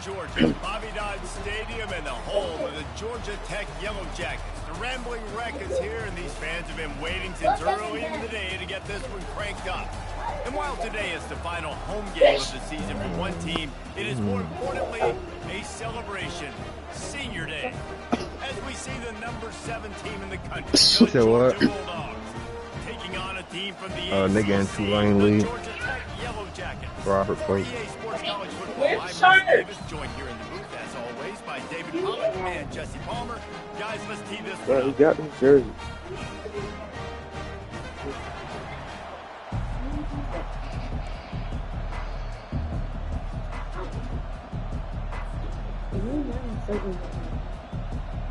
Georgia, Bobby Dodd Stadium and the home of the Georgia Tech Yellow Jackets. The Rambling Wreck is here, and these fans have been waiting since early in the day to get this one cranked up. And while today is the final home game of the season for one team, it is more importantly a celebration, Senior Day, as we see the number 7 team in the country, the Georgia Bulldogs, taking on a team from the nigga in Tulane the League. Georgia Tech Yellow Jackets. Robert For Pope. EA Sports College Football, I'm Chris Davis, joined here in the booth, as always, by David Pollock and Jesse Palmer. Guys, let's tee this one up. He got his jersey.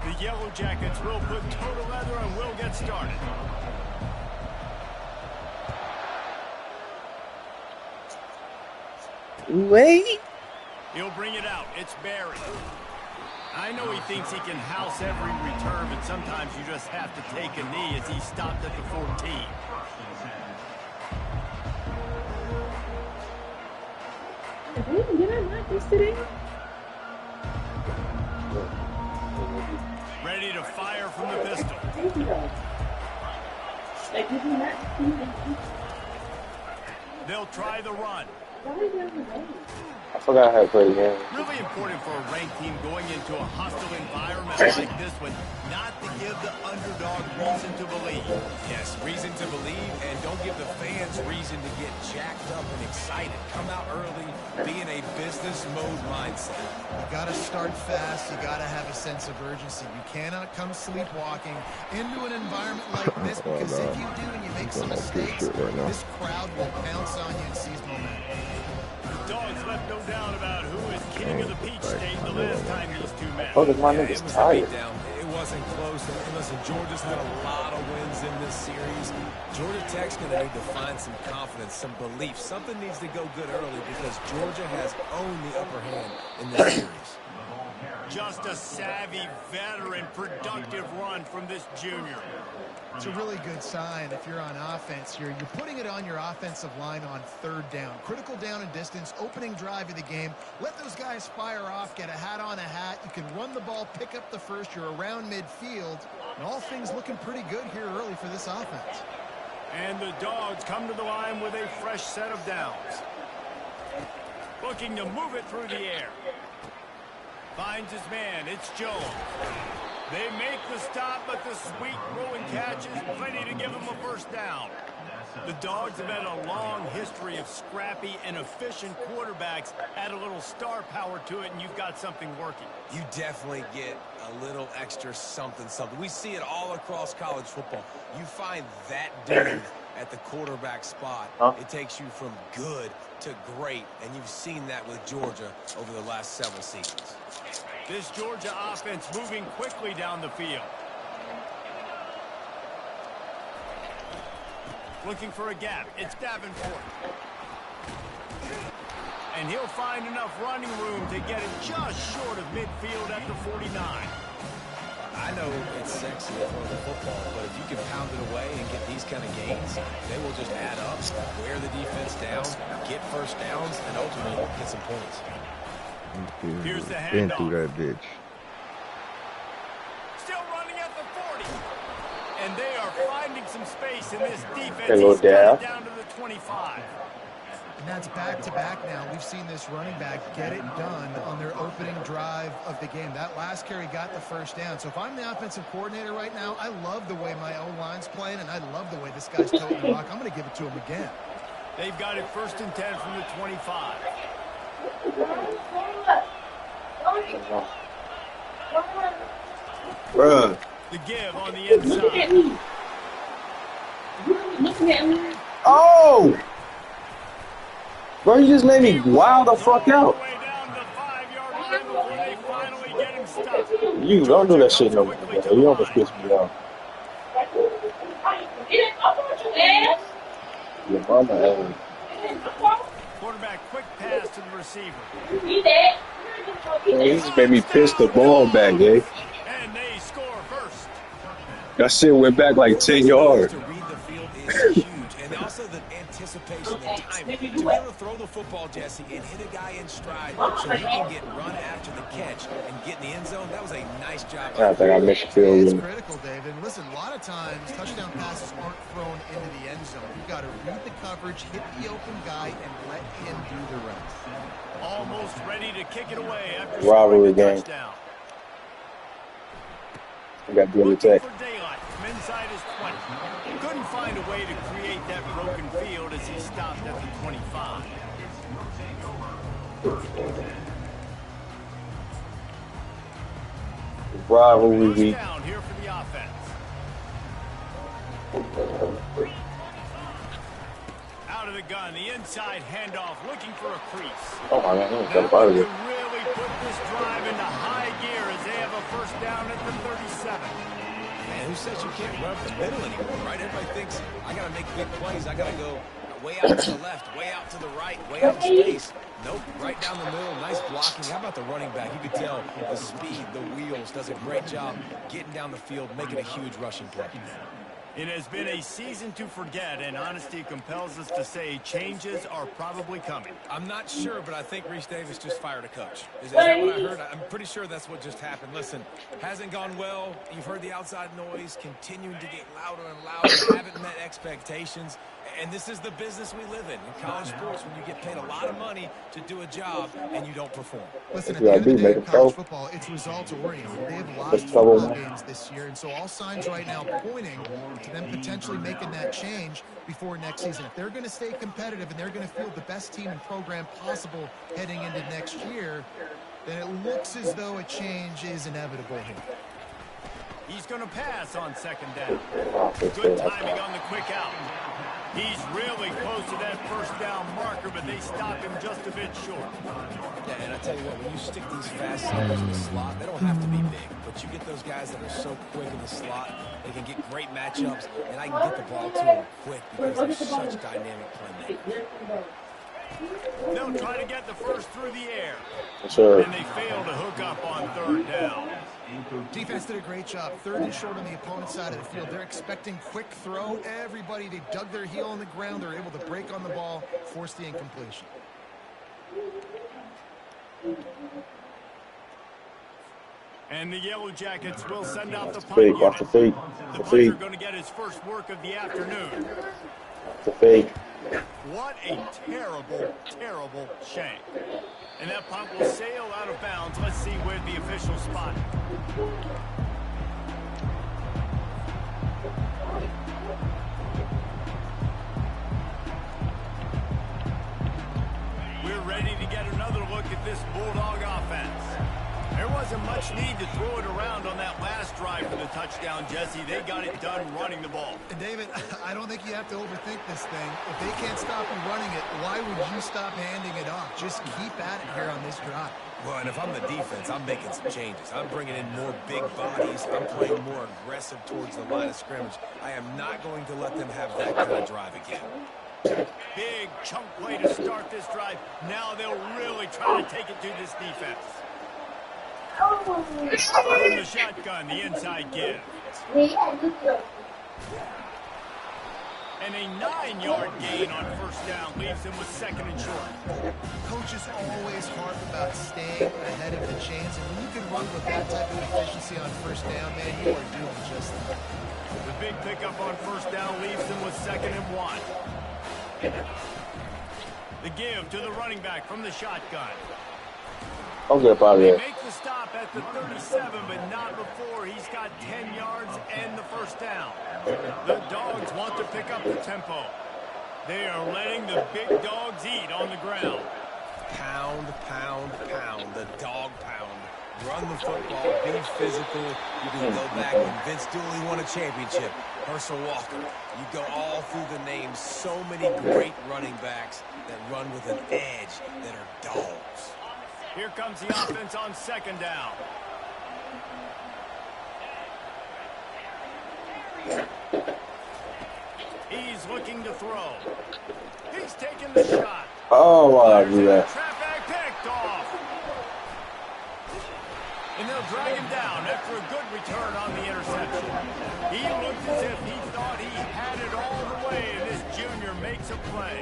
The Yellow Jackets will put toe to leather and will get started. Wait. He'll bring it out. It's Barry. I know he thinks he can house every return, but sometimes you just have to take a knee as he stopped at the 14. Did I not this today? Ready to fire from the pistol. They'll try the run. I forgot how to play the game. Really important for a ranked team going into a hostile environment like this one, not to give the underdog reason to believe. Yes, reason to believe, and don't give the fans reason to get jacked up and excited. Come out early, be in a business mode mindset. You got to start fast. You got to have a sense of urgency. You cannot come sleepwalking into an environment like this, because if you do and you make some mistakes, this crowd will pounce on you and seize momentum. The Dogs left no doubt about who is king of the Peach State the last time these two met. Oh, my nigga's tired. It wasn't close. And listen, Georgia's had a lot of wins in this series. Georgia Tech's going to need to find some confidence, some belief. Something needs to go good early because Georgia has owned the upper hand in this series. Just a savvy, veteran, productive run from this junior. It's a really good sign if you're on offense here. You're putting it on your offensive line on 3rd down. Critical down and distance, opening drive of the game. Let those guys fire off, get a hat on a hat. You can run the ball, pick up the first. You're around midfield. And all things looking pretty good here early for this offense. And the Dogs come to the line with a fresh set of downs. Looking to move it through the air. Finds his man. It's Jones. They make the stop, but the sweet rolling catch is plenty to give them a first down. The Dogs have had a long history of scrappy and efficient quarterbacks. Add a little star power to it, and you've got something working. You definitely get a little extra something. We see it all across college football. You find that dude at the quarterback spot. It takes you from good to great, and you've seen that with Georgia over the last several seasons. This Georgia offense moving quickly down the field. Looking for a gap. It's Davenport. And he'll find enough running room to get it just short of midfield at the 49. I know it's sexy to throw the football, but if you can pound it away and get these kind of gains, they will just add up, wear the defense down, get first downs, and ultimately get some points. Here's the Been handoff. through that bitch. Still running at the 40. And they are finding some space in this defense. Hello, He's got Dad. it down to the 25. And that's back-to-back now. We've seen this running back get it done on their opening drive of the game. That last carry got the first down. So if I'm the offensive coordinator right now, I love the way my O-line's playing, and I love the way this guy's toting the rock. I'm going to give it to him again. They've got it 1st and 10 from the 25. Bruh. The give on the inside. Look at me. Looking at me. Oh! Bro, you just made me wow the fuck out. Way down the 5-yard line before they finally get him stopped. You don't do that shit no more. You almost pissed me off. Your mama ass. Quarterback quick pass to the receiver. Man, you just made me piss the ball back, eh? And they score first. That shit went back like 10 yards. To read the field is huge, and also the anticipation anticipation, the time to be able to throw the football, Jesse, and hit a guy in stride so he can get run after the catch and get in the end zone. That was a nice job. I think I missed It's field. critical, David. Listen, a lot of times touchdown passes aren't thrown into the end zone. You've got to read the coverage, hit the open guy, and let him do the rest. Almost ready to kick it away after Rivalry scoring the game. touchdown. I got the Looking attack. for daylight from inside his 20. Couldn't find a way to create that broken field as he stopped at the 25. Rivalry First week. down here for the offense. Out of the gun, the inside handoff, looking for a crease. Oh my God, That got one out of could here. really put this drive into high gear as they have a first down at the 37. Man, who says you can't run up the middle anymore, right? Everybody thinks, I got to make big plays. I got to go way out to the left, way out to the right, way out of space. Nope, right down the middle. Nice blocking. How about the running back? You could tell the speed, the wheels, does a great job getting down the field, making a huge rushing play. It has been a season to forget, and honesty compels us to say changes are probably coming. I'm not sure, but I think Reese Davis just fired a coach. Is that what I heard? I'm pretty sure that's what just happened. Listen, hasn't gone well. You've heard the outside noise continuing to get louder and louder. Haven't met expectations. And this is the business we live in college sports, when you get paid a lot of money to do a job and you don't perform. Listen, at the end of the day, in college football, it's results-oriented. They have lost football games this year, and so all signs right now pointing to them potentially making that change before next season. If they're going to stay competitive and they're going to field the best team and program possible heading into next year, then it looks as though a change is inevitable here. He's going to pass on second down. Good timing on the quick out. He's really close to that first down marker, but they stop him just a bit short. Yeah, and I tell you what, when you stick these fast setters in the slot, they don't have to be big, but you get those guys that are so quick in the slot, they can get great matchups, and I can get the ball to them quick because they're such dynamic playmakers. They'll try to get the first through the air. Sure. And they fail to hook up on third down. Defense did a great job. Third and short on the opponent's side of the field. They're expecting quick throw. Everybody, they dug their heel on the ground. They're able to break on the ball, force the incompletion. And the Yellow Jackets will send out the punt Fake, unit. watch the fake. The The punter fake. going to get his first work of the afternoon. The fake. What a terrible, terrible shame. And that punt will sail out of bounds. Let's see where the official spot. We're ready to get another look at this Bulldog offense. There wasn't much need to throw it around on that last drive for the touchdown, Jesse. They got it done running the ball. And David, I don't think you have to overthink this thing. If they can't stop you running it, why would you stop handing it off? Just keep at it here on this drive. Well, and if I'm the defense, I'm making some changes. I'm bringing in more big bodies. I'm playing more aggressive towards the line of scrimmage. I am not going to let them have that kind of drive again. Big chunk play to start this drive. Now they'll really try to take it to this defense. From the shotgun, the inside give. And a 9-yard gain on first down leaves him with second and short. Coaches always harp about staying ahead of the chains, and when you can run with that type of efficiency on first down, man, you are doing just that. The big pickup on first down leaves him with second and 1. The give to the running back from the shotgun. I'll get up out of They there. make the stop at the 37, but not before he's got 10 yards and the first down. The Dogs want to pick up the tempo. They are letting the big dogs eat on the ground. Pound, pound, pound. The dog pound. Run the football. Be physical. You can go back when Vince Dooley won a championship. Herschel Walker. You go all through the names. So many great running backs that run with an edge that are dogs. Here comes the offense on second down. He's looking to throw. He's taking the shot. Oh, why I do There's that? a trap back picked off. And they'll drag him down after a good return on the interception. He looked as if he thought he had it all the way, and this junior makes a play.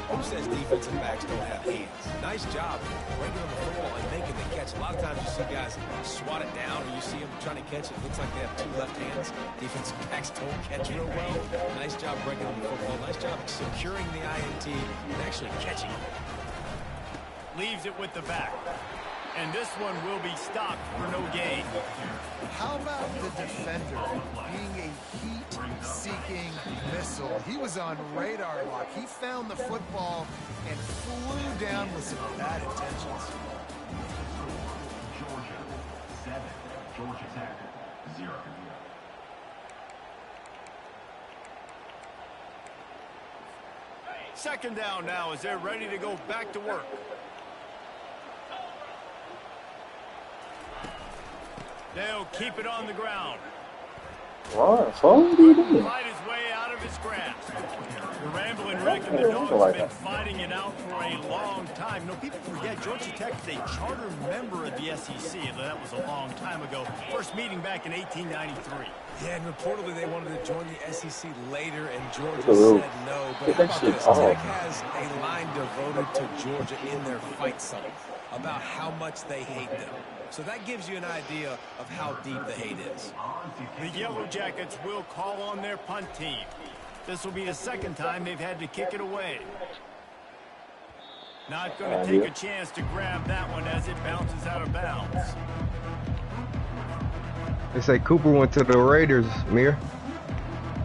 Who says defensive backs don't have hands? Nice job breaking on the football and making the catch. A lot of times you see guys swat it down, or you see them trying to catch it. Looks like they have two left hands. Defensive backs don't catch real well. Nice job breaking on the football. Nice job securing the INT and actually catching it. Leaves it with the back. And this one will be stopped for no gain. How about the defender being a heat-seeking missile? He was on radar lock. He found the football and flew down with some bad intentions. Georgia 7, Georgia Tech 0. Second down now as they're ready to go back to work. They'll keep it on the ground. What are you doing? Fight his way out of his grasp. The Rambling Wreck and the Dogs have been fighting it out for a long time. You know, people forget Georgia Tech is a charter member of the SEC. That was a long time ago. First meeting back in 1893. Yeah, and reportedly they wanted to join the SEC later, and Georgia said no. But how about this? Tech has a line devoted to Georgia in their fight song about how much they hate them. So that gives you an idea of how deep the hate is. The Yellow Jackets will call on their punt team. This will be the second time they've had to kick it away. Not going to take a chance to grab that one as it bounces out of bounds. They say Cooper went to the Raiders, Mir.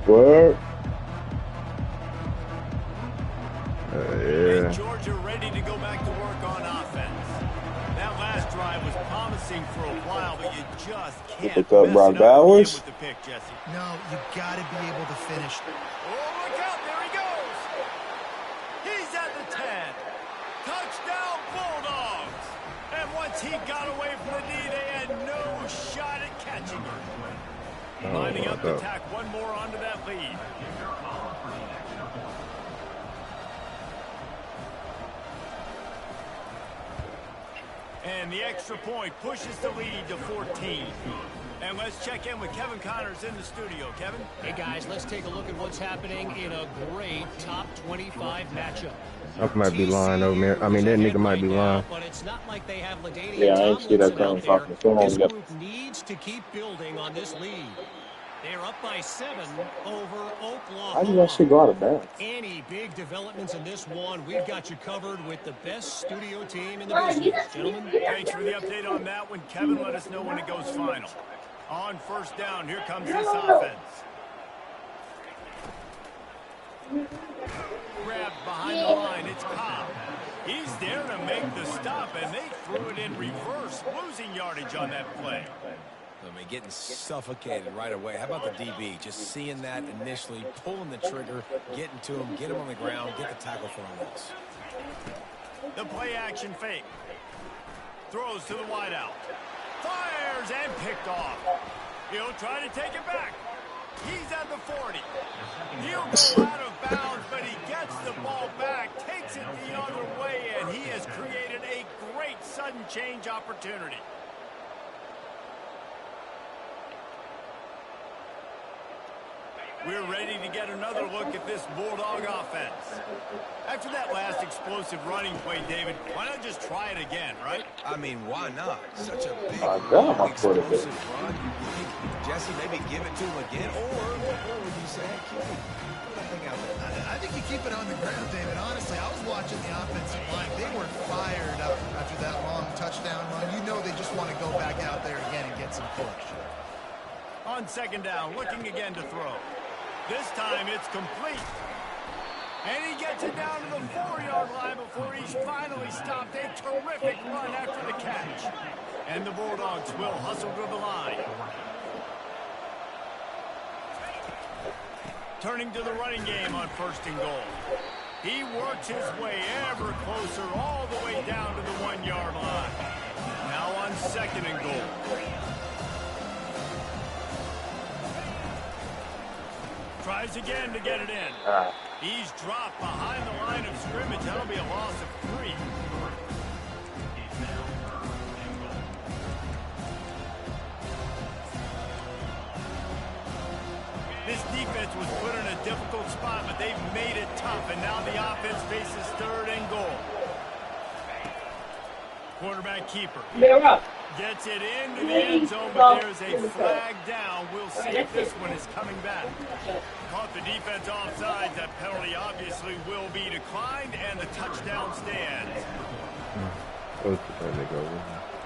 What? And Georgia ready to go back to work on offense. That last drive was promising for a while, but you just can't Pick up mess Brock it up Bowers. with the pick, Jesse. No, you got to be able to finish. Oh, look out, there he goes. He's at the 10. Touchdown, Bulldogs. And once he got away from the knee, they had no shot at catching him. Lining up to tack one more onto that lead. And the extra point pushes the lead to 14. And let's check in with Kevin Connors in the studio. Kevin? Hey, guys, let's take a look at what's happening in a great top 25 matchup. I might be lying though, man. I mean, that nigga might be lying. But it's not like they have LaDainian Yeah, I ain't see that Tomlinson coming. out Fucking there. This phone. group needs to keep building on this lead. They're up by 7 over Oklahoma. How did that shit go out of bounds? Any big developments in this one, we've got you covered with the best studio team in the business. Gentlemen, Thanks for the update on that one. Kevin, let us know when it goes final. On first down, here comes this offense. Grabbed behind the line, it's Cobb. He's there to make the stop, and they threw it in reverse, losing yardage on that play. I mean, getting suffocated right away. How about the DB? Just seeing that initially, pulling the trigger, getting to him, get him on the ground, get the tackle for a loss. The play action fake. Throws to the wideout. Fires and picked off. He'll try to take it back. He's at the 40. He'll go out of bounds, but he gets the ball back, takes it the other way, and he has created a great sudden change opportunity. We're ready to get another look at this Bulldog offense. After that last explosive running play, David, why not just try it again, right? I mean, why not? Such a big, God, my foot is explosive run. Jesse, maybe give it to him again, or what would you say? Put that thing out there. I think you keep it on the ground, David. Honestly, I was watching the offensive line. They were fired up after that long touchdown run. You know they just want to go back out there again and get some push. On second down, looking again to throw. This time it's complete. And he gets it down to the 4-yard line before he's finally stopped. A terrific run after the catch. And the Bulldogs will hustle to the line. Turning to the running game on first and goal. He works his way ever closer all the way down to the 1-yard line. Now on second and goal. Tries again to get it in. He's dropped behind the line of scrimmage. That'll be a loss of 3. This defense was put in a difficult spot, but they've made it tough, and now the offense faces 3rd and goal. Quarterback keeper. Gets it into the end zone, but there's a flag down. We'll see if this one is coming back. Caught the defense offsides. That penalty obviously will be declined, and the touchdown stands.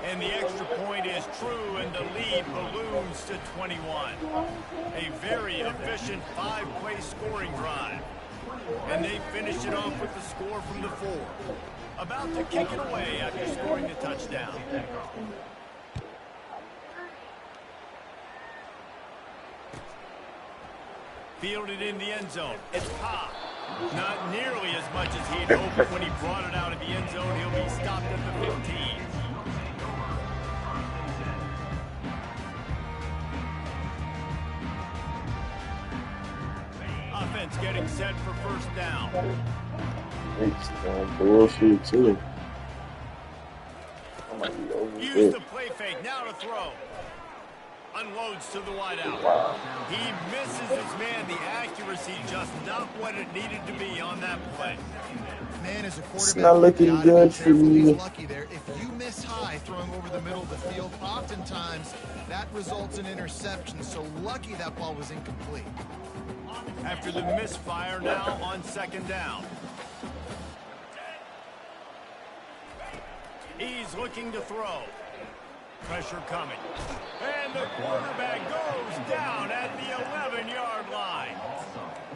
And the extra point is true, and the lead balloons to 21. A very efficient 5-play scoring drive. And they finish it off with the score from the 4. About to kick it away after scoring the touchdown. Fielded in the end zone. It's popped. Not nearly as much as he'd hoped when he brought it out of the end zone. He'll be stopped at the 15. Offense getting set for first down. Bullshit too. Use the play fake. Now to throw. Unloads to the wideout. Wow. He misses his man. The accuracy just not what it needed to be on that play. Man, as a quarterback, it's not looking good for me. He's lucky there. If you miss high throwing over the middle of the field, oftentimes that results in interception. So lucky that ball was incomplete. After the misfire, now on 2nd down. He's looking to throw. Pressure coming. And the quarterback goes down at the 11-yard line.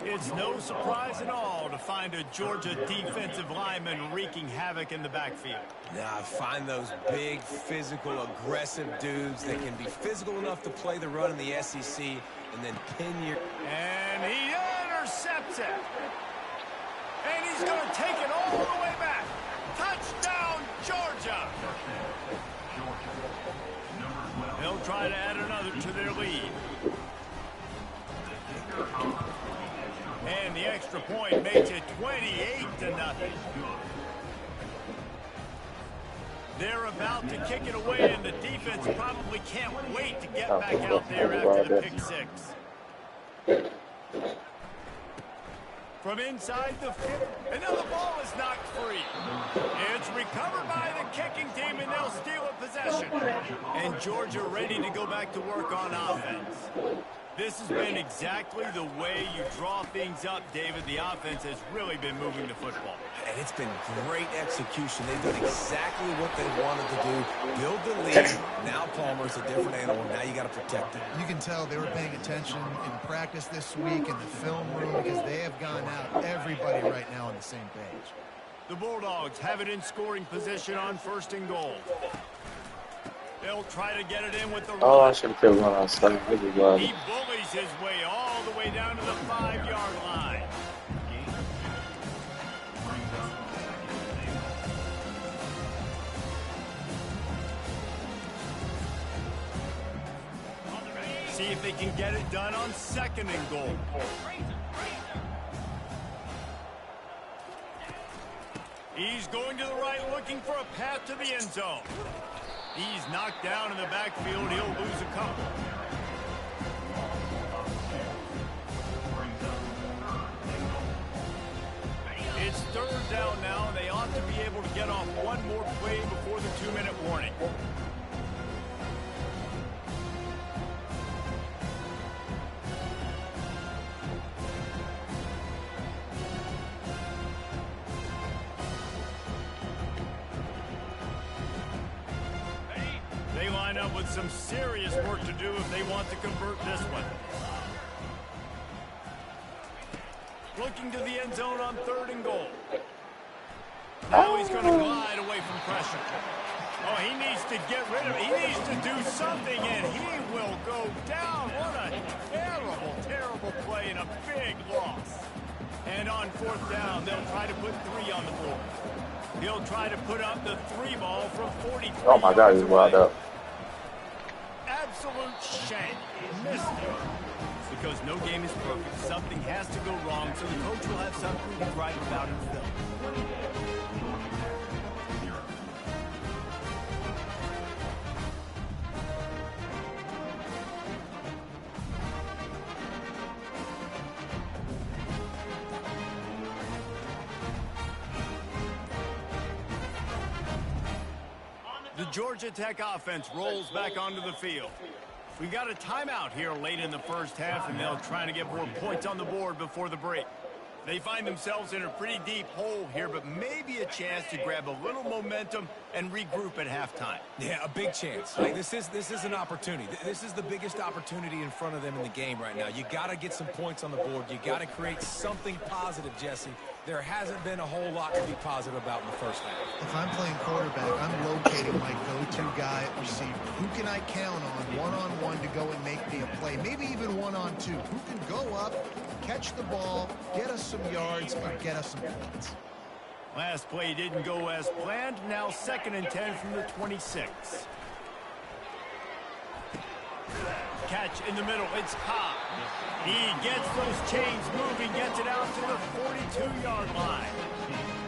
It's no surprise at all to find a Georgia defensive lineman wreaking havoc in the backfield. Now, I find those big, physical, aggressive dudes that can be physical enough to play the run in the SEC and then pin your... And he intercepts it. And he's going to take it all the way back. Touchdown, Georgia. They'll try to add another to their lead. And the extra point makes it 28-0. They're about to kick it away, and the defense probably can't wait to get back out there after the pick 6. From inside the 50, and now the ball is knocked free. It's recovered by the kicking team, and they'll steal a possession. And Georgia ready to go back to work on offense. This has been exactly the way you draw things up, David. The offense has really been moving the football. And it's been great execution. They've done exactly what they wanted to do. Build the lead. Now Palmer's a different animal. Now you got to protect it. You can tell they were paying attention in practice this week in the film room because they have gone out everybody right now on the same page. The Bulldogs have it in scoring position on 1st and goal. They'll try to get it in with the run. Oh, I should have killed one outside. He bullies his way all the way down to the 5-yard line. See if they can get it done on 2nd and goal. He's going to the right, looking for a path to the end zone. He's knocked down in the backfield. He'll lose a couple. It's 3rd down now, and they ought to be able to get off one more play before the 2-minute warning. They line up with some serious work to do if they want to convert this one. Looking to the end zone on 3rd and goal. Now he's going to glide away from pressure. Oh, he needs to get rid of it. He needs to do something, and he will go down. What a terrible, terrible play and a big loss. And on 4th down, they'll try to put 3 on the board. He'll try to put up the 3 ball from 43 yards away. Oh my God, he's wild up. Absolute shame. Missed it. Because no game is perfect. Something has to go wrong, so the coach will have something to write about in film. Georgia Tech offense rolls back onto the field. We got a timeout here late in the first half, and they'll try to get more points on the board before the break. They find themselves in a pretty deep hole here, but maybe a chance to grab a little momentum and regroup at halftime. Yeah, a big chance. Like, this is an opportunity. This is the biggest opportunity in front of them in the game right now. You got to get some points on the board. You got to create something positive, Jesse. There hasn't been a whole lot to be positive about in the first half. If I'm playing quarterback, I'm locating my go-to guy at receiver. Who can I count on one-on-one to go and make me a play? Maybe even one-on-two. Who can go up, catch the ball, get us some yards, and get us some points? Last play didn't go as planned. Now 2nd and 10 from the 26. Catch in the middle. It's Cobb. He gets those chains moving, gets it out to the 42-yard line.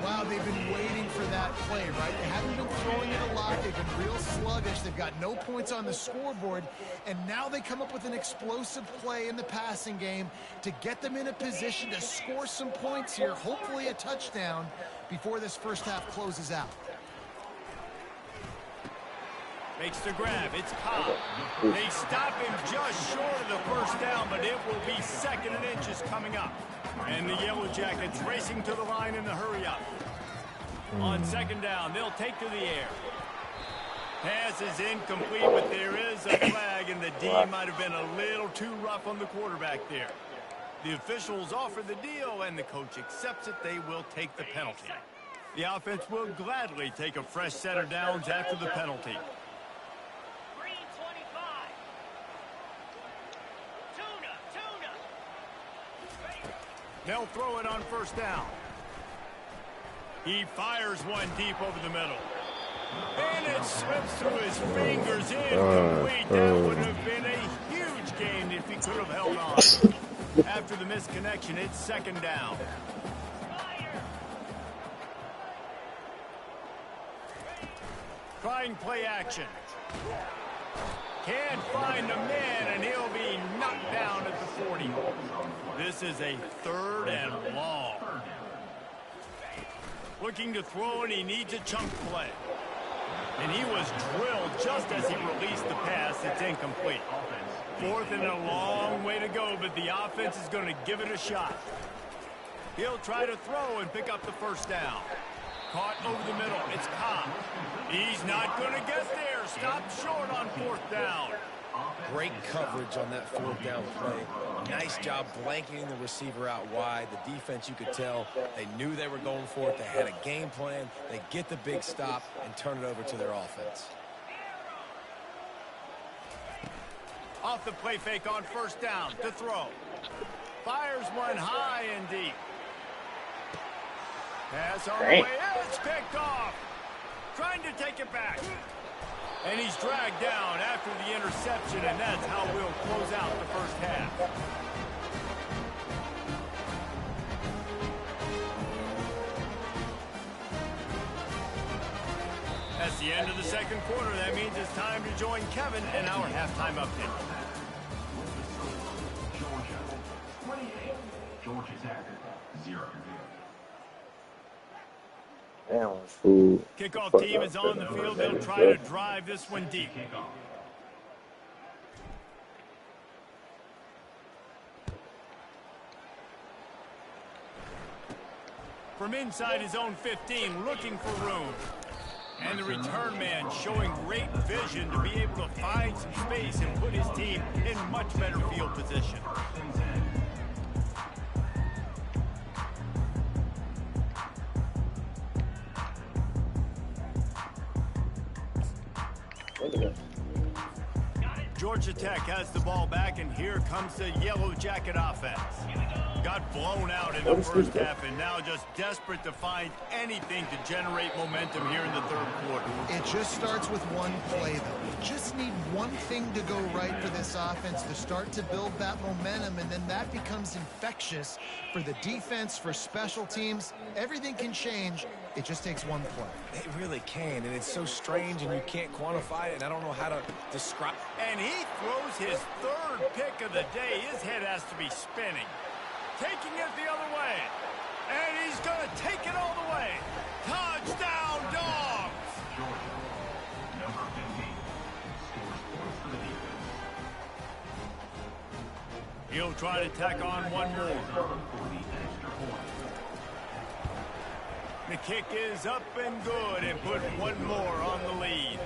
Wow, they've been waiting for that play, right? They haven't been throwing it a lot. They've been real sluggish. They've got no points on the scoreboard. And now they come up with an explosive play in the passing game to get them in a position to score some points here, hopefully a touchdown, before this first half closes out. Makes the grab. It's Cobb. They stop him just short of the first down, but it will be 2nd and inches coming up. And the Yellow Jackets racing to the line in the hurry-up. On 2nd down, they'll take to the air. Pass is incomplete, but there is a flag, and the D might have been a little too rough on the quarterback there. The officials offer the deal, and the coach accepts it. They will take the penalty. The offense will gladly take a fresh set of downs after the penalty. They'll throw it on 1st down. He fires one deep over the middle. And it slips through his fingers, incomplete. That would have been a huge gain if he could have held on. After the misconnection, it's 2nd down. Trying play action. Can't find the man, and he'll be knocked down at the 40. This is a 3rd and long. Looking to throw, and he needs a chunk play. And he was drilled just as he released the pass. It's incomplete. 4th and a long way to go, but the offense is going to give it a shot. He'll try to throw and pick up the 1st down. Caught over the middle. It's Cobb. He's not going to get there. Stopped short on 4th down. Great coverage on that 4th down play. Nice job blanketing the receiver out wide. The defense, you could tell, they knew they were going for it. They had a game plan. They get the big stop and turn it over to their offense. Off the play fake on 1st down to throw. Fires one high and deep. Pass on the way. It's picked off. Trying to take it back. And he's dragged down after the interception, and that's how we'll close out the first half. That's the end of the 2nd quarter. That means it's time to join Kevin in our halftime update. Georgia 28, Georgia Tech 0. Damn, fool. Kickoff team is on the field. They'll try to drive this one deep. From inside his own 15, looking for room. And the return man showing great vision to be able to find some space and put his team in much better field position. Georgia Tech has the ball back, and here comes the Yellow Jacket offense. Got blown out in the first half, and now just desperate to find anything to generate momentum here in the 3rd quarter. It just starts with one play, though. You just need one thing to go right for this offense to start to build that momentum, and then that becomes infectious for the defense, for special teams. Everything can change. It just takes one play. It really can, and it's so strange, and you can't quantify it, and I don't know how to describe. And he throws his 3rd pick of the day. His head has to be spinning. Taking it the other way. And he's going to take it all the way. Touchdown, Dogs! He'll try to tack on one more. The kick is up and good and put one more on the lead.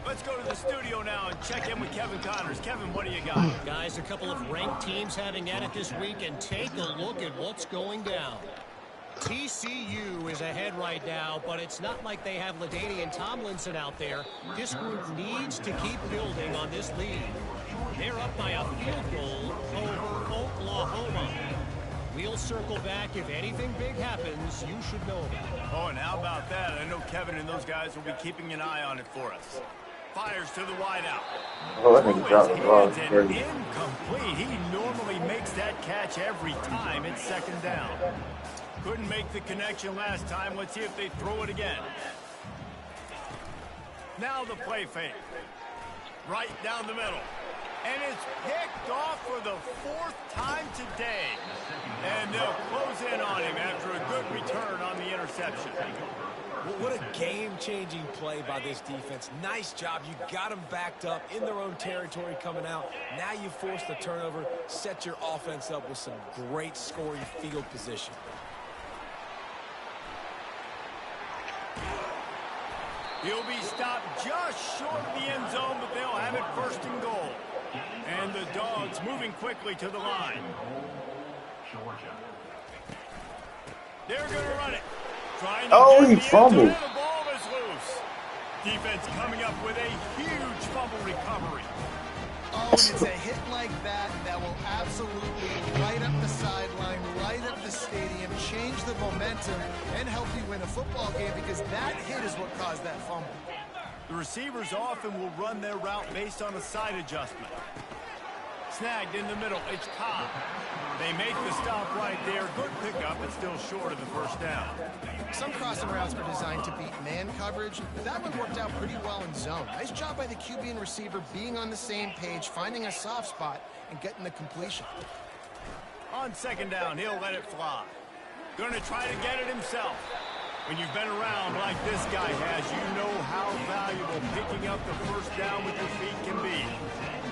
Let's go to the studio now and check in with Kevin Connors. Kevin, what do you got? Guys, a couple of ranked teams having at it this week, and take a look at what's going down. TCU is ahead right now, but it's not like they have LaDainian Tomlinson out there. This group needs to keep building on this lead. They're up by a field goal over Oklahoma. We'll circle back. If anything big happens, you should know about it. Oh, and how about that? I know Kevin and those guys will be keeping an eye on it for us. Fires to the wideout. Oh, that nigga dropped the ball. And incomplete. He normally makes that catch every time it's second down. Couldn't make the connection last time. Let's see if they throw it again. Now the play fake. Right down the middle. And it's picked off for the fourth time today. And they'll close in on him after a good return on the interception. Well, what a game-changing play by this defense. Nice job. You got them backed up in their own territory coming out. Now you force the turnover, set your offense up with some great scoring field position. He'll be stopped just short of the end zone, but they'll have it first and goal. And the Dogs moving quickly to the line. They're going to run it. Trying to he fumbled. The ball is loose. Defense coming up with a huge fumble recovery. Oh, and it's a hit like that that will absolutely light up the sideline, light up the stadium, change the momentum, and help you win a football game, because that hit is what caused that fumble. The receivers often will run their route based on a side adjustment. Snagged in the middle, it's Cobb. They make the stop right there. Good pickup, but still short of the first down. Some crossing routes are designed to beat man coverage, but that one worked out pretty well in zone. Nice job by the QB and receiver being on the same page, finding a soft spot, and getting the completion. On second down, he'll let it fly. Going to try to get it himself. When you've been around like this guy has, you know how valuable picking up the first down with your feet can be.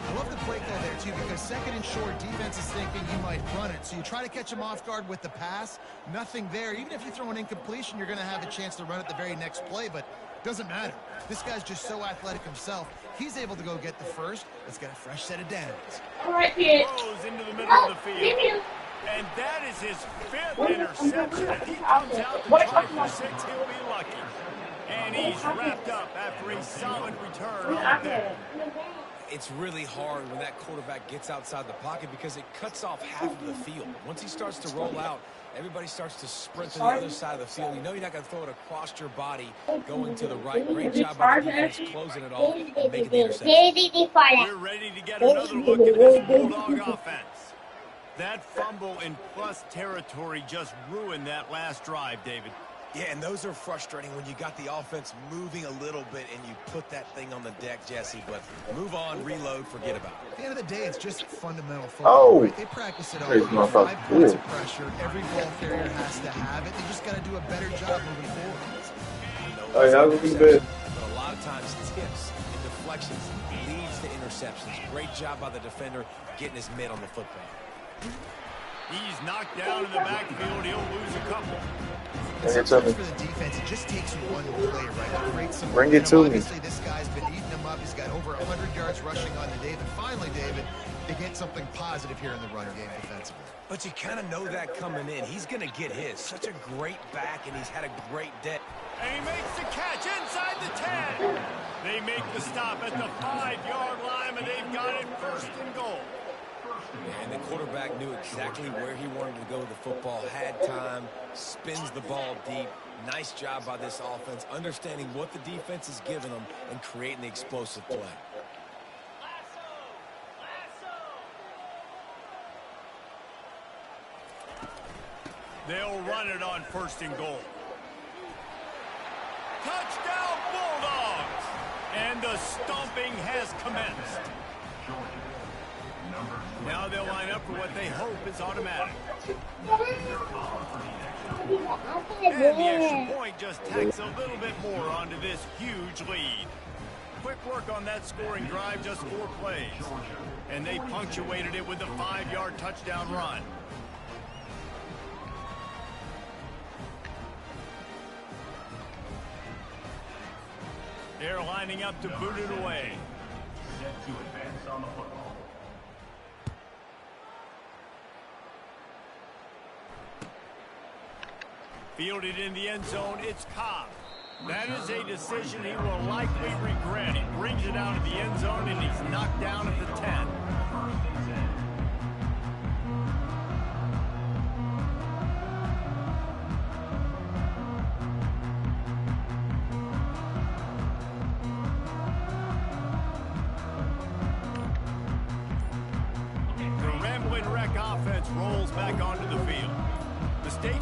I love the play call there, too, because second and short, defense is thinking you might run it. So you try to catch him off guard with the pass. Nothing there. Even if you throw an incompletion, you're going to have a chance to run it the very next play, but it doesn't matter. This guy's just so athletic himself. He's able to go get the first. Let's get a fresh set of downs. All right, kid. Throws into the middle of the field. And that is his fifth interception. If he comes out to try for 6, he'll be lucky. And he's wrapped up after a solid return on the pick. It's really hard when that quarterback gets outside the pocket because it cuts off half of the field. Once he starts to roll out, everybody starts to sprint to the other side of the field. You know you're not going to throw it across your body going to the right. Great job by the defense closing it off and making the interception. We're ready to get another look at this Bulldog offense. That fumble in plus territory just ruined that last drive, David. Yeah, and those are frustrating when you got the offense moving a little bit and you put that thing on the deck, Jesse. But move on, reload, forget about it. At the end of the day, it's just fundamental football. Right? They practice it all week. 5 points of pressure. Every ball carrier has to have it. They just got to do a better job moving forward. But a lot of times tips and deflections leads to interceptions. Great job by the defender getting his mitt on the football. He's knocked down in the backfield. He'll lose a couple. Sometimes for the defense, it just takes one play, right? To create some Bring it to me. Obviously, this guy's been eating them up. He's got over 100 yards rushing on the day. But finally, David, they get something positive here in the run game defensively. But you kind of know that coming in. He's going to get his. Such a great back, and he's had a great day. And he makes the catch inside the 10. They make the stop at the 5-yard line, and they've got it first and goal. And the quarterback knew exactly where he wanted to go with the football, had time, spins the ball deep. Nice job by this offense, understanding what the defense is giving them and creating the explosive play. They'll run it on first and goal. Touchdown, Bulldogs! And the stomping has commenced. Now they'll line up for what they hope is automatic. And the extra point just tacks a little bit more onto this huge lead. quick work on that scoring drive, just 4 plays. And they punctuated it with a 5-yard touchdown run. They're lining up to boot it away. Set to advance on the football. Fielded in the end zone, it's Cobb. That is a decision he will likely regret. He brings it out of the end zone, and he's knocked down at the 10. The Rambling Wreck offense rolls back onto the field.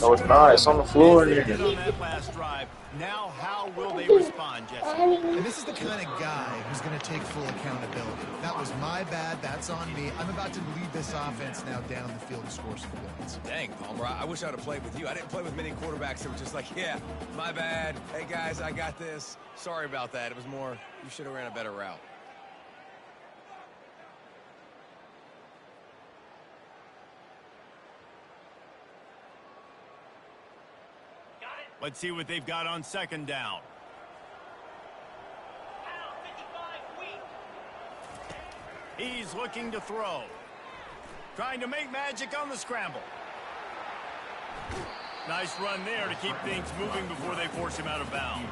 Oh, it's nice on the floor. On that last drive. Now, how will they respond, Jesse? And this is the kind of guy who's going to take full accountability. That was my bad. That's on me. I'm about to lead this offense now down the field to score some points. Dang, Palmer, I wish I would have played with you. I didn't play with many quarterbacks that were just like, yeah, my bad. Hey, guys, I got this. Sorry about that. It was more, you should have ran a better route. Let's see what they've got on second down. He's looking to throw. Trying to make magic on the scramble. Nice run there to keep things moving before they force him out of bounds.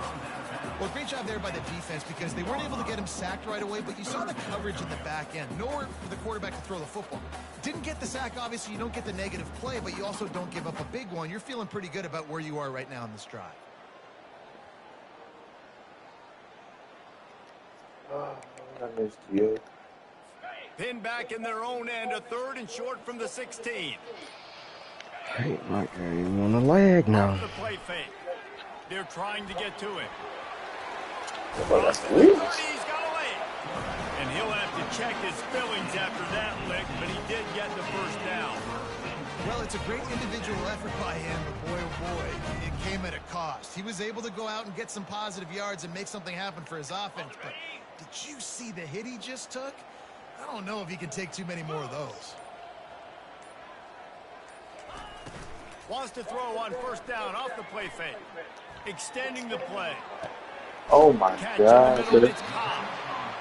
Well, great job there by the defense because they weren't able to get him sacked right away, but you saw the coverage in the back end. Nowhere for the quarterback to throw the football. Didn't get the sack, obviously. You don't get the negative play, but you also don't give up a big one. You're feeling pretty good about where you are right now in this drive. I missed you. Pinned back in their own end, a 3rd and short from the 16. Hey, my guy, you want to lag now. The play fake. They're trying to get to him. Oh, that's He's got a leg. And he'll have to check his fillings after that lick, but he did get the first down. Well, it's a great individual effort by him, but boy, oh boy, it came at a cost. He was able to go out and get some positive yards and make something happen for his offense, but did you see the hit he just took? I don't know if he can take too many more of those. Wants to throw on first down off the play fake. Extending the play. Oh my God. It's Cobb.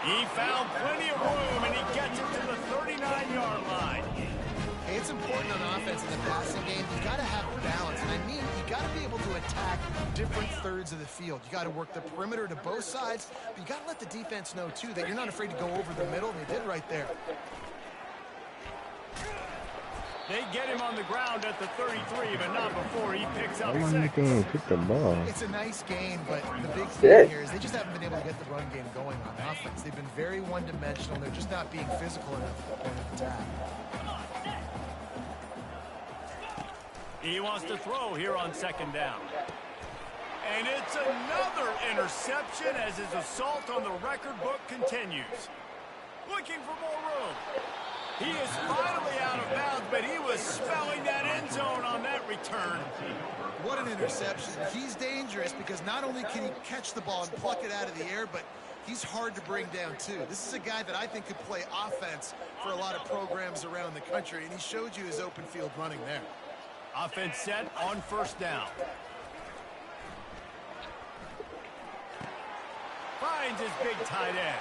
He found plenty of room, and he gets it to the 39-yard line. Hey, it's important on offense in the passing game. You got to have balance, and I mean you got to be able to attack different thirds of the field. You got to work the perimeter to both sides, but you got to let the defense know too that you're not afraid to go over the middle, and they did right there. They get him on the ground at the 33, but not before he picks up Why 6. can't pick the ball? It's a nice game, but the big thing here is they just haven't been able to get the run game going on offense. They've been very one-dimensional. They're just not being physical enough at the point of attack. He wants to throw here on second down. And it's another interception as his assault on the record book continues. Looking for more room. He is finally out of bounds, but he was spelling that end zone on that return. What an interception. He's dangerous because not only can he catch the ball and pluck it out of the air, but he's hard to bring down too. This is a guy that I think could play offense for a lot of programs around the country, and he showed you his open field running there. Offense set on first down. Finds his big tight end.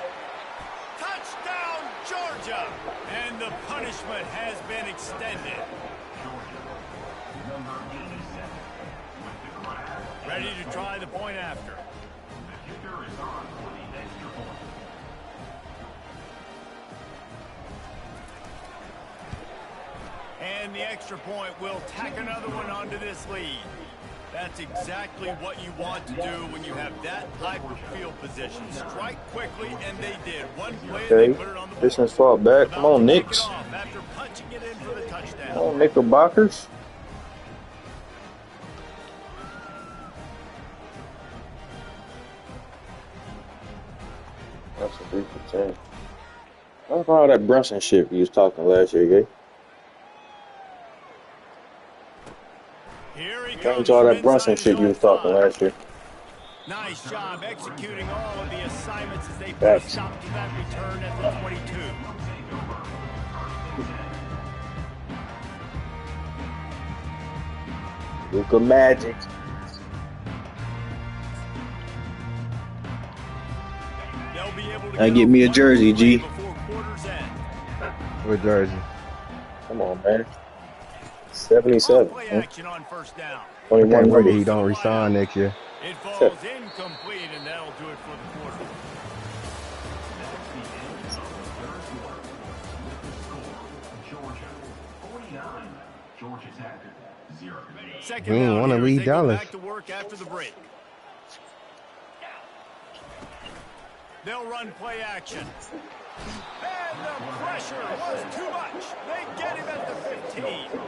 Touchdown, Georgia! And the punishment has been extended. Number 87 with the grab. Ready to try the point after. The kicker is on for the extra point. And the extra point will tack another one onto this lead. That's exactly what you want to do when you have that type of field position. Strike quickly, and they did. One play, Okay, they put it on the board. distance far back. Come on, Knicks. After punching it in for the touchdown. Come on, Knickerbockers. That's a 3 for 10. What about all that Brunson shit we was talking last year, Gay? Here he Thanks comes all from that Brunson inside shit you his was own talking 5. last year. Nice job executing all of the assignments as they put a Facts. stop to that return at the 22. Luka Magic. They'll be able to Now get me a jersey, G. before quarter's end. With jersey. Come on, man. 77. Play action on first down. I 21 can't wait that numbers. he don't resign next year. It falls incomplete, and that'll do it for the quarter. That's the end of the third quarter. With the score, Georgia 49, Georgia Tech 0. Second We don't down wanna here as lead they go Dallas. back to work after the break. They'll run play action. And the pressure was too much. They get him at the 15.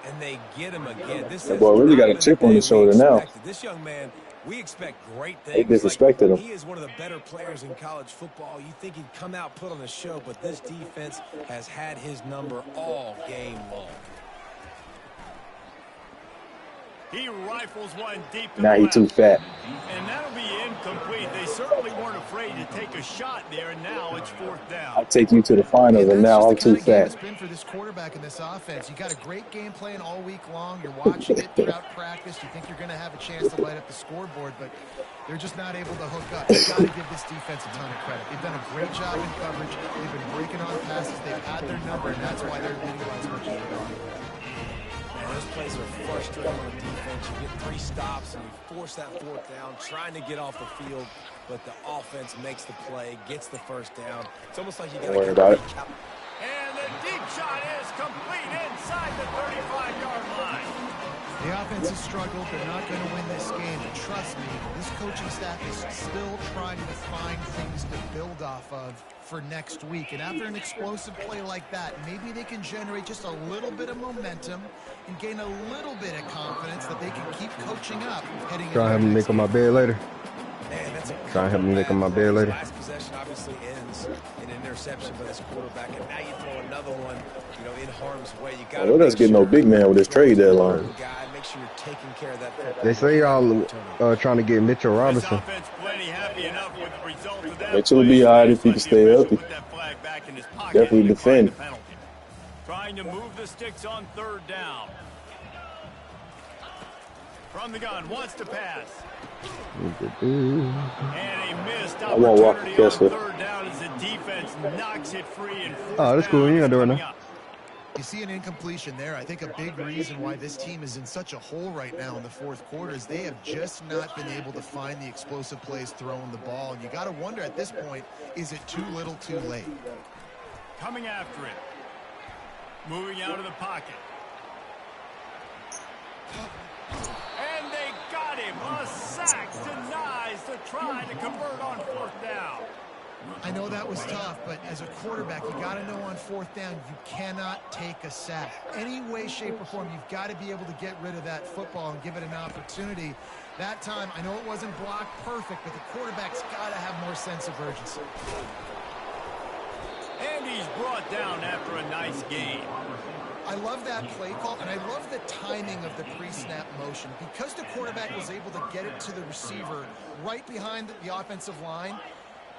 And they get him again. This That is boy really not got a been chip the on day his shoulder we now. expected. This young man, we expect great They things. disrespected him. He is one of the better players in college football. You think he'd come out, put on a show, but this defense has had his number all game long. He rifles one deep to Now the he left. too fat. And that'll be incomplete. They certainly weren't afraid to take a shot there, and now it's fourth I'll down. take you to the finals, and now I'm too fat. It's been for this quarterback in this offense. You got a great game plan all week long. You're watching it throughout practice. You think you're going to have a chance to light up the scoreboard, but they're just not able to hook up. You've got to give this defense a ton of credit. They've done a great job in coverage. They've been breaking on passes. They've had their number, and that's why they're leading by as much as they are. Man, those plays are frustrating on the defense. You get 3 stops and you force that fourth down, trying to get off the field, but the offense makes the play, gets the first down. It's almost like you got to Don't worry about it. And the deep shot is complete inside the 35-yard line. The offense has struggled. They're not going to win this game. And trust me, this coaching staff is still trying to find things to build off of for next week. And after an explosive play like that, maybe they can generate just a little bit of momentum and gain a little bit of confidence that they can keep coaching up heading Try to have him nick on my bed later. Man, that's a Try to have him nick on my bed later. Last possession obviously ends in an interception by this quarterback, and now you throw another one, you know, in harm's way. You got Well, let's get no big man with this trade deadline. Make sure you're taking care of that football. They say y'all trying to get Mitchell This Robinson. offense plenty happy enough with the result of that. Mitchell will be all right if he can stay healthy. Put that flag back in his pocket Definitely and decline defend. the penalty. Trying to move the sticks on third down. From the gun, wants to pass. And a missed I won't walk opportunity the on Kessler. third down as the defense knocks it free and Oh, that's cool. You ain't doing coming that. up. You see an incompletion there. I think a big reason why this team is in such a hole right now in the fourth quarter is they have just not been able to find the explosive plays throwing the ball. And you got to wonder at this point, is it too little too late? Coming after it. Moving out of the pocket. And they got him. A sack denies the try to convert on fourth down. I know that was tough, but as a quarterback, you got to know on fourth down, you cannot take a sack. Any way, shape, or form, you've got to be able to get rid of that football and give it an opportunity. That time, I know it wasn't blocked perfect, but the quarterback's got to have more sense of urgency. And he's brought down after a nice gain. I love that play call, and I love the timing of the pre-snap motion. Because the quarterback was able to get it to the receiver right behind the offensive line,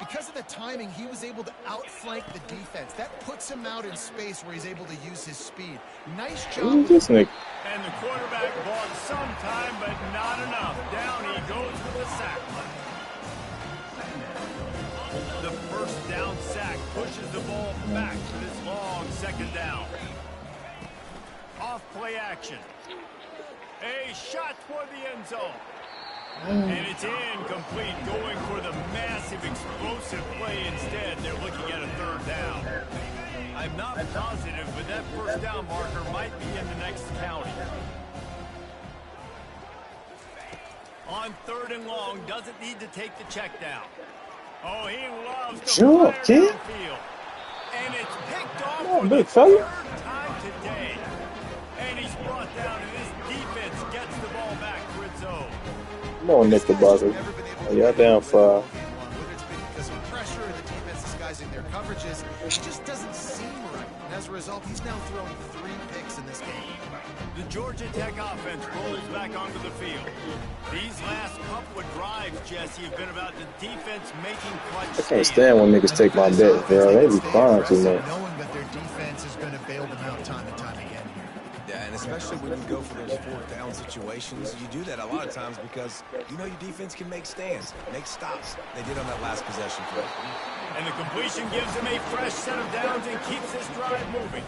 because of the timing, he was able to outflank the defense. That puts him out in space where he's able to use his speed. Nice job. Who's this nigga? And the quarterback bought some time, but not enough. Down he goes with the sack. The first down sack pushes the ball back for this long second down. Off play action. A shot for the end zone. And it's incomplete, going for the massive explosive play instead. They're looking at a third down. I'm not positive, but that first down marker might be in the next county. On third and long, doesn't need to take the check down. Oh, he loves to Jump, fire kid. downfield. And it's picked off Come on, for the big fella. third time today. And he's brought down, and this defense gets the ball back for its own. Come on, Knickerbocker. Oh, y'all down 5. Whether it's been because of pressure or the defense disguising their coverages, it just doesn't seem right. And as a result, he's now thrown 3 picks in this game. The Georgia Tech offense rolls back onto the field. These last couple of drives, Jesse, have been about the defense making clutch I can't stand when niggas take my bet, bro. They be fine too much. Knowing that their defense is going to bail them out time and time again here. Yeah, and especially when you go for those fourth down situations, you do that a lot of times because you know your defense can make stands, make stops. They did on that last possession play. And the completion gives them a fresh set of downs and keeps this drive moving.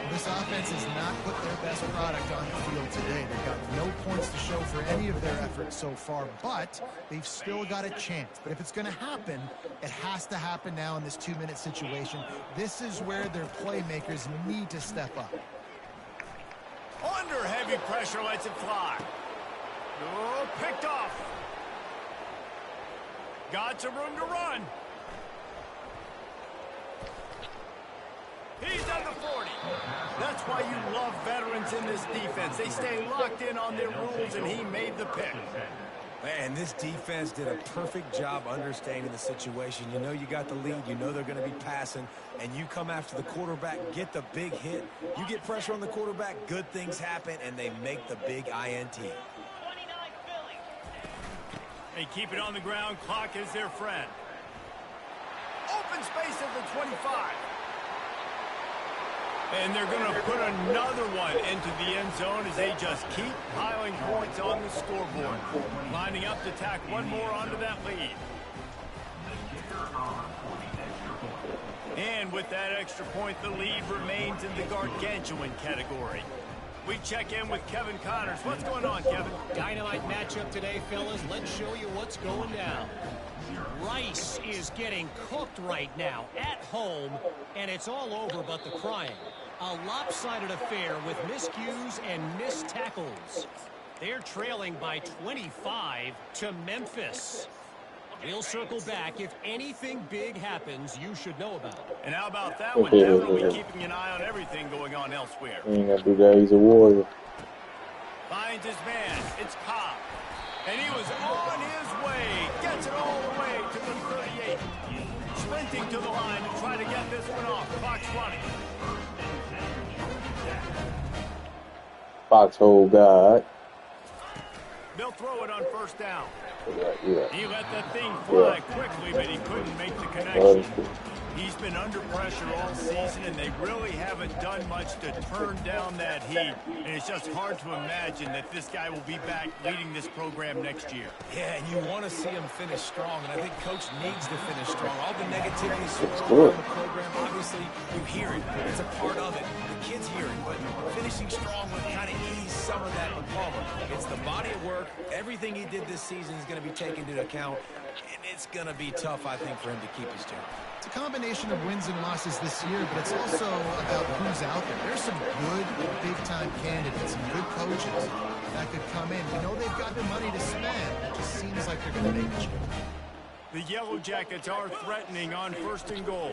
This offense has not put their best product on the field today. They've got no points to show for any of their efforts so far, but they've still got a chance. But if it's going to happen, it has to happen now in this 2-minute situation. This is where their playmakers need to step up. Under heavy pressure, lets it fly. Oh, picked off. Got some room to run. He's at the 40. That's why you love veterans in this defense. They stay locked in on their rules, and he made the pick. Man, this defense did a perfect job understanding the situation. You know you got the lead. You know they're going to be passing. And you come after the quarterback, get the big hit. You get pressure on the quarterback, good things happen, and they make the big INT. They keep it on the ground. Clock is their friend. Open space at the 25. And they're going to put another one into the end zone as they just keep piling points on the scoreboard. Lining up to tack one more onto that lead. And with that extra point, the lead remains in the gargantuan category. We check in with Kevin Connors. What's going on, Kevin? Dynamite matchup today, fellas. Let's show you what's going down. Rice is getting cooked right now at home, and it's all over but the crying. A lopsided affair with miscues and missed tackles. They're trailing by 25 to Memphis. We'll circle back. If anything big happens, you should know about it. And how about that one? Definitely keeping an eye on everything going on elsewhere. He ain't got to do that. He's a warrior. Finds his man. It's Cobb. And he was on his way. Gets it all the way to the 38. Sprinting to the line to try to get this one off. Clock's running. Foxhole God. They'll throw it on first down. Yeah. He let that thing fly quickly, but he couldn't make the connection. He's been under pressure all season, and they really haven't done much to turn down that heat. And it's just hard to imagine that this guy will be back leading this program next year. Yeah, and you want to see him finish strong, and I think Coach needs to finish strong. All the negativity swirling around the program, obviously, you hear it. It's a part of it. The kids hear it, but finishing strong would kind of ease some of that with Palmer. It's the body of work. Everything he did this season is going to be taken into account, and it's going to be tough, I think, for him to keep his job. It's a combination of wins and losses this year, but it's also about who's out there. There's some good, big-time candidates, some good coaches that could come in. You know they've got the money to spend. It just seems like they're going to make the change. The Yellow Jackets are threatening on 1st and goal.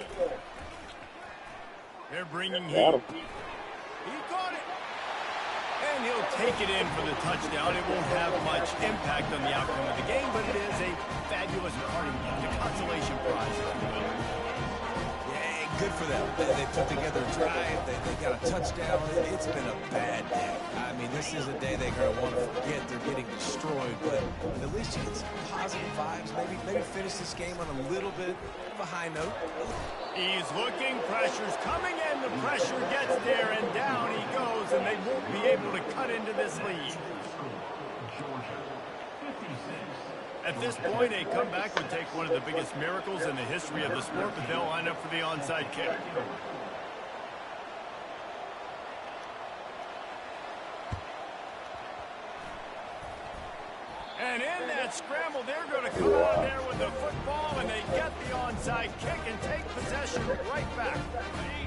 They're bringing heat. He caught it. And he'll take it in for the touchdown. It won't have much impact on the outcome of the game, but it is a fabulous parting gift, a consolation prize, if you will. Yeah, good for them. They put together a drive. They got a touchdown. It's been a bad day. I mean, this is a day they're going to want to forget. They're getting destroyed, but at least you get some positive vibes. Maybe finish this game on a little bit of a high note. He's looking, pressure's coming in, the pressure gets there, and down he goes, and they won't be able to cut into this lead. At this point, a comeback would take one of the biggest miracles in the history of the sport, but they'll line up for the onside kick. And in that scramble, they're going to come out there with the football, and they get the onside kick and take possession right back.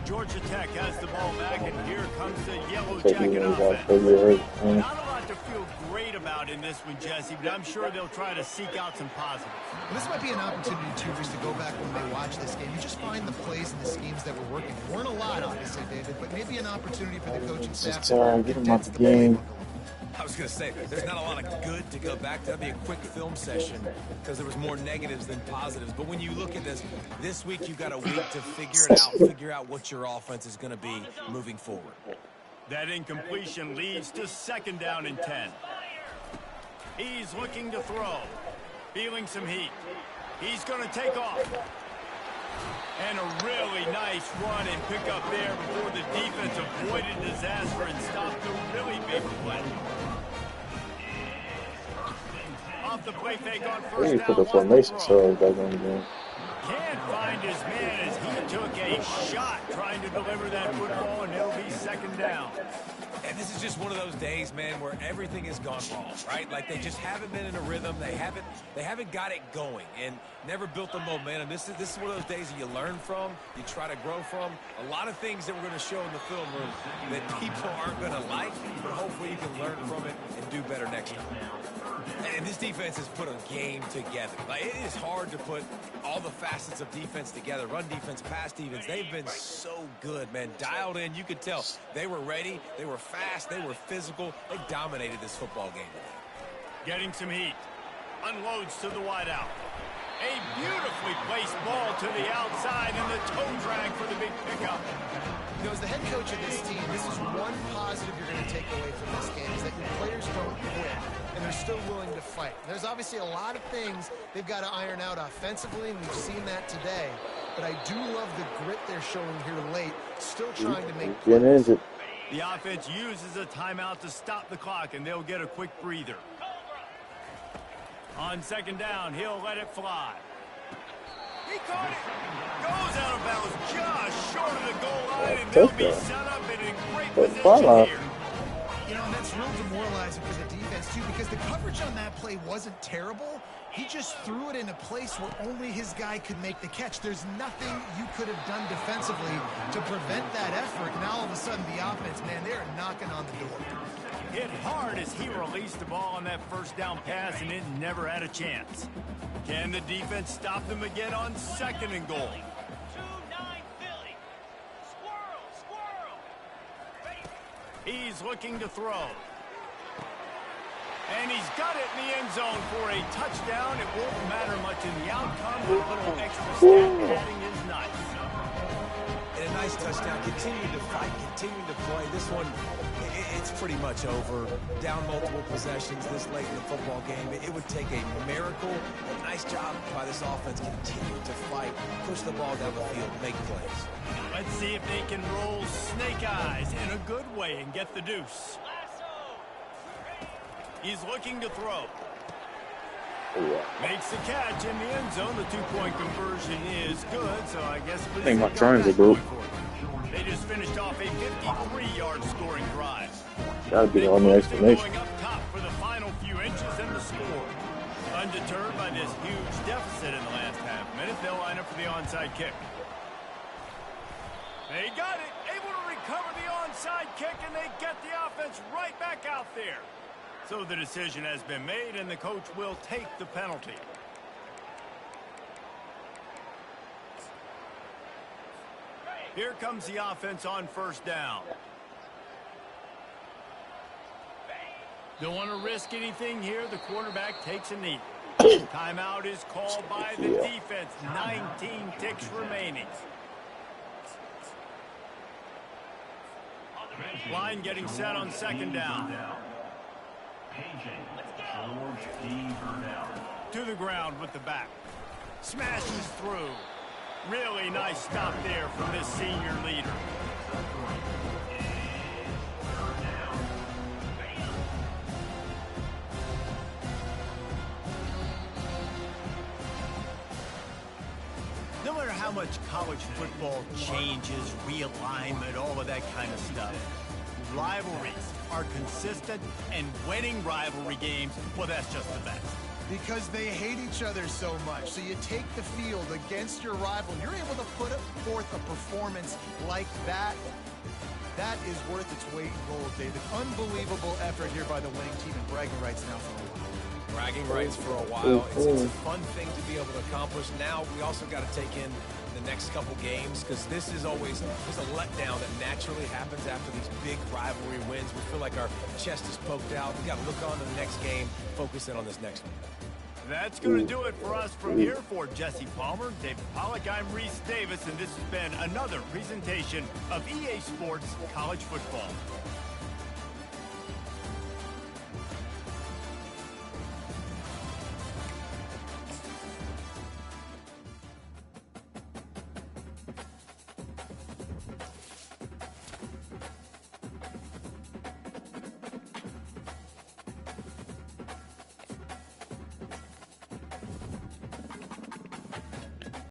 Georgia Tech has the ball back, and here comes the Yellow Jacket offense. Not a lot to feel great about in this one, Jesse, but I'm sure they'll try to seek out some positives. Well, this might be an opportunity, too, just to go back when they watch this game. You just find the plays and the schemes that were working. There weren't a lot, obviously, David, but maybe an opportunity for the coaching staff to get him out the game. I was going to say, there's not a lot of good to go back to. That'd be a quick film session because there was more negatives than positives. But when you look at this week you've got a week to figure it out, figure out what your offense is going to be moving forward. That incompletion leads to 2nd down and 10. He's looking to throw. Feeling some heat. He's going to take off. And a really nice run and pick up there before the defense avoided disaster and stopped a really big play. Off the play fake on first down. Put the formation so back on the game. Can't find his man as he took a shot trying to deliver that football, and it'll be 2nd down. And this is just one of those days, man, where everything has gone wrong, right? Like they just haven't been in a rhythm. They haven't got it going and never built the momentum. This is one of those days that you learn from, you try to grow from. A lot of things that we're going to show in the film room that people aren't going to like, but hopefully you can learn from it and do better next time. And this defense has put a game together. Like, it is hard to put all the facets of defense together. Run defense, pass defense. They've been so good, man. Dialed in. You could tell they were ready. They were fast. They were physical. They dominated this football game today. Getting some heat. Unloads to the wideout. A beautifully placed ball to the outside and the toe drag for the big pickup. You know, as the head coach of this team, this is one positive you're going to take away from this game, is that your players don't quit, and they're still willing to fight. There's obviously a lot of things they've got to iron out offensively, and we've seen that today. But I do love the grit they're showing here late, still trying to make plays. The offense uses a timeout to stop the clock, and they'll get a quick breather. On 2nd down, he'll let it fly. He caught it. Goes out of bounds just short of the goal line, and they'll be set up in a great position here. You know, and that's real demoralizing for the defense, too, because the coverage on that play wasn't terrible. He just threw it in a place where only his guy could make the catch. There's nothing you could have done defensively to prevent that effort. Now, all of a sudden, the offense, man, they're knocking on the door. Hit hard as he released the ball on that 1st down pass, and it never had a chance. Can the defense stop them again on 2nd and goal? 2-9 Philly. Squirrel. He's looking to throw. And he's got it in the end zone for a touchdown. It won't matter much in the outcome, but a little extra stat padding is nice. And a nice touchdown. Continuing to fight, continuing to play. This one, it's pretty much over. Down multiple possessions this late in the football game. It would take a miracle. A nice job by this offense. Continue to fight, push the ball down the field, make plays. Let's see if they can roll snake eyes in a good way and get the deuce. He's looking to throw. Makes the catch in the end zone. The 2-point conversion is good, so I guess I think my turns are broke. They just finished off a 53-yard scoring drive. That'd be the only explanation. Going up top for the final few inches and the score. Undeterred by this huge deficit in the last half minute, they'll line up for the onside kick. They got it, able to recover the onside kick, and they get the offense right back out there. So the decision has been made, and the coach will take the penalty. Here comes the offense on 1st down. Don't want to risk anything here. The quarterback takes a knee. Timeout is called by the defense. 19 ticks remaining. Line getting set on 2nd down. To the ground with the back. Smashes through. Really nice stop there from this senior leader. No matter how much college football changes, realignment, all of that kind of stuff, rivalries are consistent, and winning rivalry games, well, that's just the best. Because they hate each other so much. So you take the field against your rival. You're able to put forth a performance like that. That is worth its weight in gold, David. Unbelievable effort here by the winning team, and bragging rights now for a while. Bragging rights for a while. It's a fun thing to be able to accomplish. Now we also got to take in the next couple games, because this is always a letdown that naturally happens after these big rivalry wins. We feel like our chest is poked out. We got to look on to the next game, focus in on this next one. That's going to do it for us from here. For Jesse Palmer, David Pollack, I'm Reese Davis, and this has been another presentation of EA Sports College Football.